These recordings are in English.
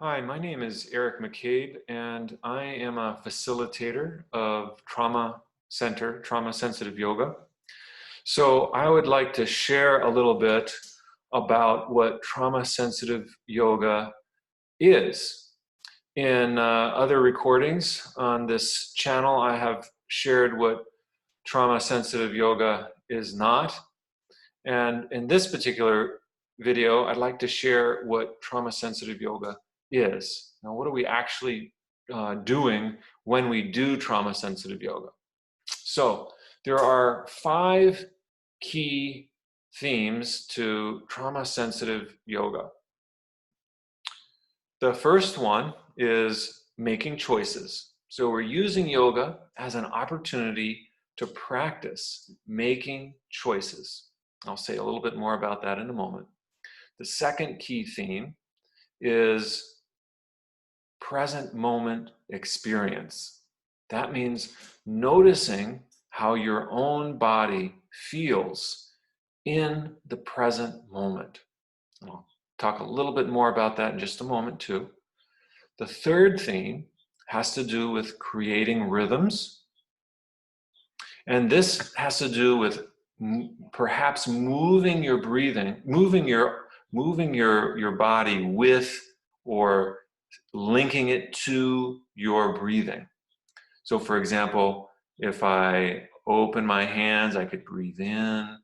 Hi, my name is Eric McCabe, and I am a facilitator of trauma sensitive yoga. So I would like to share a little bit about what trauma sensitive yoga is. In other recordings on this channel, I have shared what trauma sensitive yoga is not. And in this particular video, I'd like to share what trauma sensitive yoga is. Now, what are we actually doing when we do trauma sensitive yoga? So there are 5 key themes to trauma sensitive yoga. The first one is making choices. So we're using yoga as an opportunity to practice making choices. I'll say a little bit more about that in a moment. The second key theme is present moment experience. That means noticing how your own body feels in the present moment. And I'll talk a little bit more about that in just a moment too. The third theme has to do with creating rhythms. And this has to do with perhaps moving your breathing, moving your body with or linking it to your breathing. So for example, if I open my hands, I could breathe in.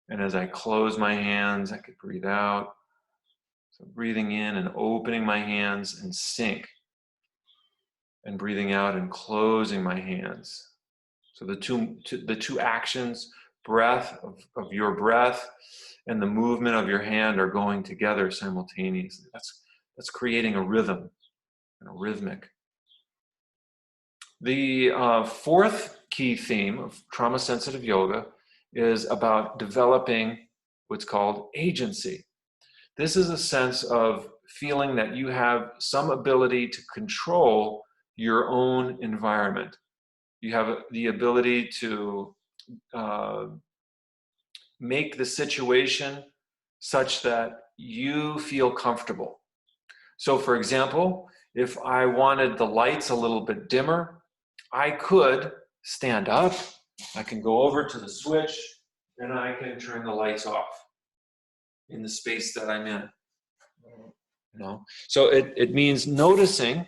And as I close my hands, I could breathe out. So breathing in and opening my hands and sync. And breathing out and closing my hands. So the two actions, breath of your breath and the movement of your hand are going together simultaneously. That's creating a rhythm, and a rhythmic. The fourth key theme of trauma-sensitive yoga is about developing what's called agency. This is a sense of feeling that you have some ability to control your own environment. You have the ability to make the situation such that you feel comfortable. So for example, if I wanted the lights a little bit dimmer, I could stand up, I can go over to the switch, and I can turn the lights off in the space that I'm in. So it means noticing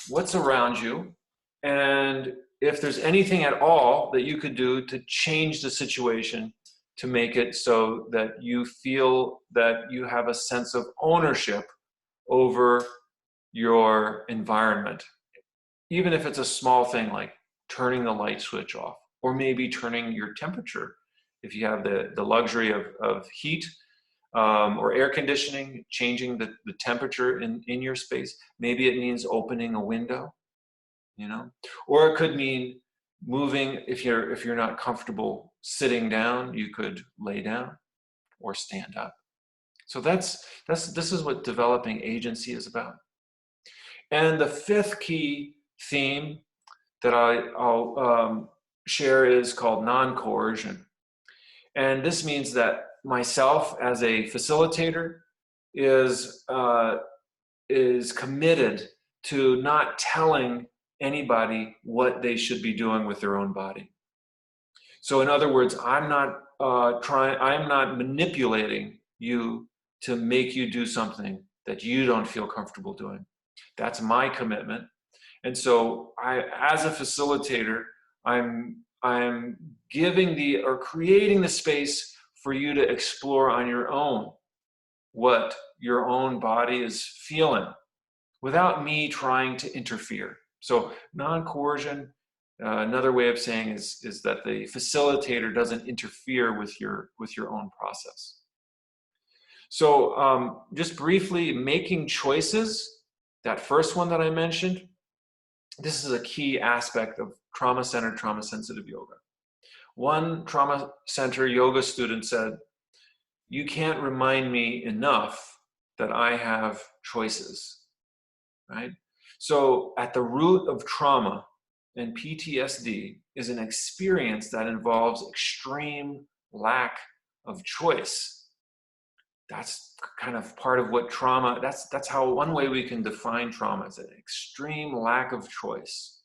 what's around you, and if there's anything at all that you could do to change the situation to make it so that you feel that you have a sense of ownership over your environment, even if it's a small thing like turning the light switch off, or maybe turning your temperature. If you have the luxury of heat or air conditioning, changing the temperature in your space, maybe it means opening a window, or it could mean moving. If you're not comfortable sitting down, you could lay down or stand up. So this is what developing agency is about. And the fifth key theme that I'll share is called non-coercion. And this means that myself as a facilitator is committed to not telling anybody what they should be doing with their own body. So in other words, I'm not manipulating you to make you do something that you don't feel comfortable doing. That's my commitment. And so as a facilitator, I'm creating the space for you to explore on your own what your own body is feeling without me trying to interfere. So non-coercion, another way of saying is that the facilitator doesn't interfere with your own process. So just briefly, making choices, that first one that I mentioned, this is a key aspect of trauma-centered, trauma-sensitive yoga. One trauma center yoga student said, "You can't remind me enough that I have choices," right? So at the root of trauma and PTSD is an experience that involves extreme lack of choice. That's kind of part of what trauma, that's how one way we can define trauma is an extreme lack of choice.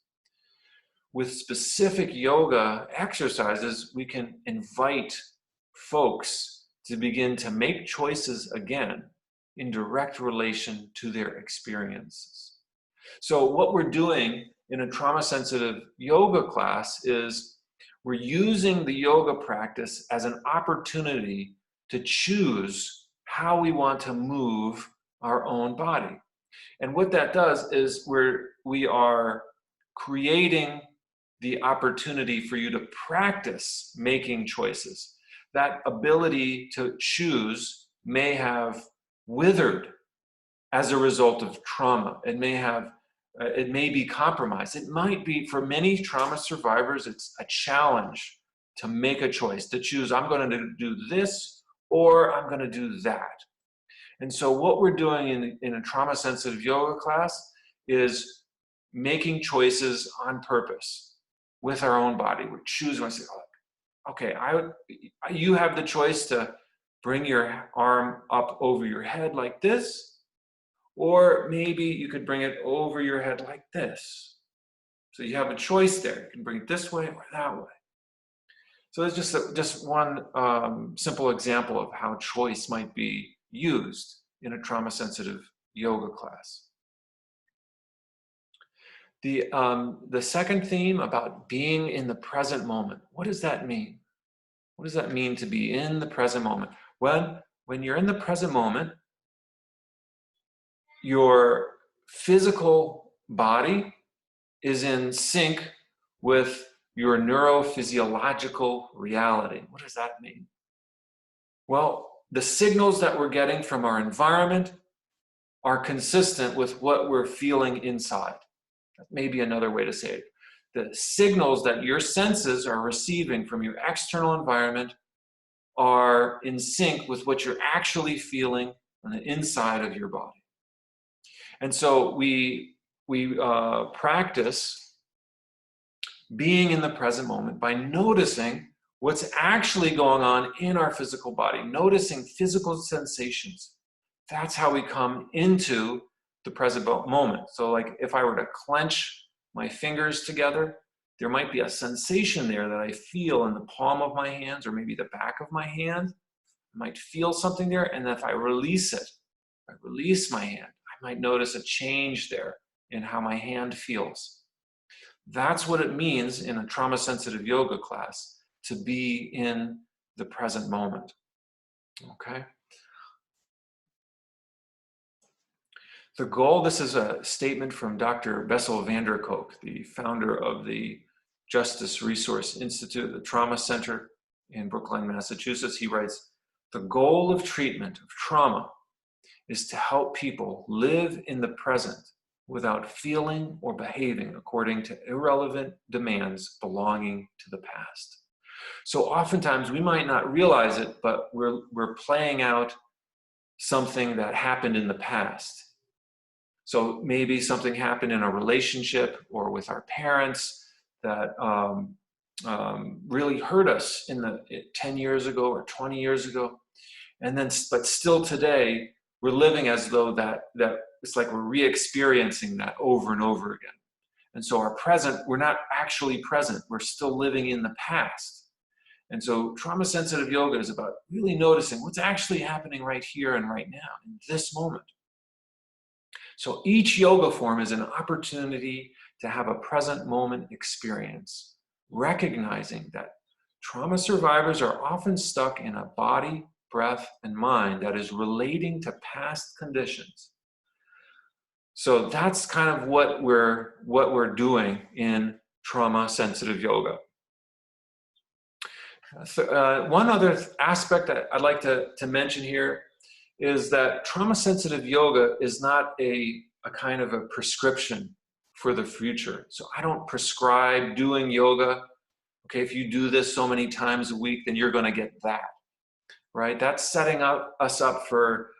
With specific yoga exercises, we can invite folks to begin to make choices again in direct relation to their experiences. So what we're doing in a trauma-sensitive yoga class is we're using the yoga practice as an opportunity to choose how we want to move our own body. And what that does is we are creating the opportunity for you to practice making choices. That ability to choose may have withered as a result of trauma. It may be compromised. It might be, for many trauma survivors, it's a challenge to make a choice, to choose, I'm going to do this or I'm going to do that. And so what we're doing in a trauma-sensitive yoga class is making choices on purpose with our own body. We're choosing, I say, okay, you have the choice to bring your arm up over your head like this, or maybe you could bring it over your head like this. So you have a choice there. You can bring it this way or that way. So it's just one simple example of how choice might be used in a trauma-sensitive yoga class. The second theme about being in the present moment. What does that mean? What does that mean to be in the present moment? Well, when you're in the present moment, your physical body is in sync with your neurophysiological reality. What does that mean? Well, the signals that we're getting from our environment are consistent with what we're feeling inside. That may be another way to say it. The signals that your senses are receiving from your external environment are in sync with what you're actually feeling on the inside of your body. And so we practice being in the present moment by noticing what's actually going on in our physical body, noticing physical sensations. That's how we come into the present moment. So like if I were to clench my fingers together, there might be a sensation there that I feel in the palm of my hands or maybe the back of my hand. I might feel something there, and if I release it, I release my hand, I might notice a change there in how my hand feels. That's what it means in a trauma-sensitive yoga class to be in the present moment. Okay? The goal, this is a statement from Dr. Bessel van der Kolk, the founder of the Justice Resource Institute, the Trauma Center in Brookline, Massachusetts. He writes, "The goal of treatment of trauma is to help people live in the present without feeling or behaving according to irrelevant demands belonging to the past." So oftentimes we might not realize it, but we're playing out something that happened in the past. So maybe something happened in a relationship or with our parents that really hurt us 10 years ago or 20 years ago. And then, but still today, we're living as though that it's like we're re-experiencing that over and over again. And so our present, we're not actually present. We're still living in the past. And so trauma-sensitive yoga is about really noticing what's actually happening right here and right now, in this moment. So each yoga form is an opportunity to have a present moment experience, recognizing that trauma survivors are often stuck in a body, breath, and mind that is relating to past conditions. So that's kind of what we're doing in trauma-sensitive yoga. One other aspect that I'd like to mention here is that trauma-sensitive yoga is not a kind of a prescription for the future. So I don't prescribe doing yoga. Okay, if you do this so many times a week, then you're going to get that, right? That's setting us up for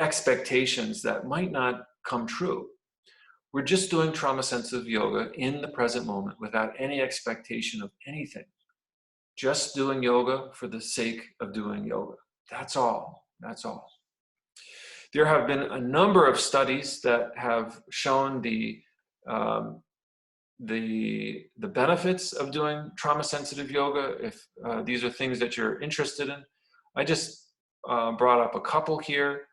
expectations that might not come true. We're just doing trauma-sensitive yoga in the present moment without any expectation of anything. Just doing yoga for the sake of doing yoga. That's all. That's all. There have been a number of studies that have shown the benefits of doing trauma-sensitive yoga. If these are things that you're interested in, I just brought up a couple here.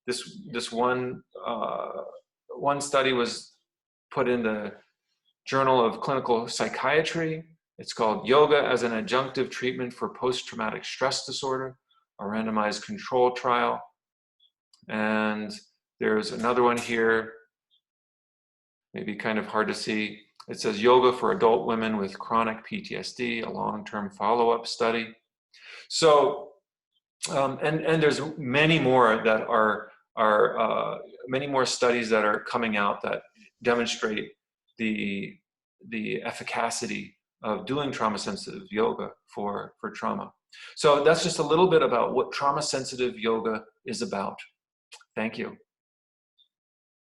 This one study was put in the Journal of Clinical Psychiatry. It's called Yoga as an Adjunctive Treatment for Post-Traumatic Stress Disorder, a randomized control trial. And there's another one here, maybe kind of hard to see. It says Yoga for Adult Women with Chronic PTSD, a long-term follow-up study. So, and there's many more that are many more studies that are coming out that demonstrate the efficacy of doing trauma-sensitive yoga for trauma. So that's just a little bit about what trauma-sensitive yoga is about. Thank you.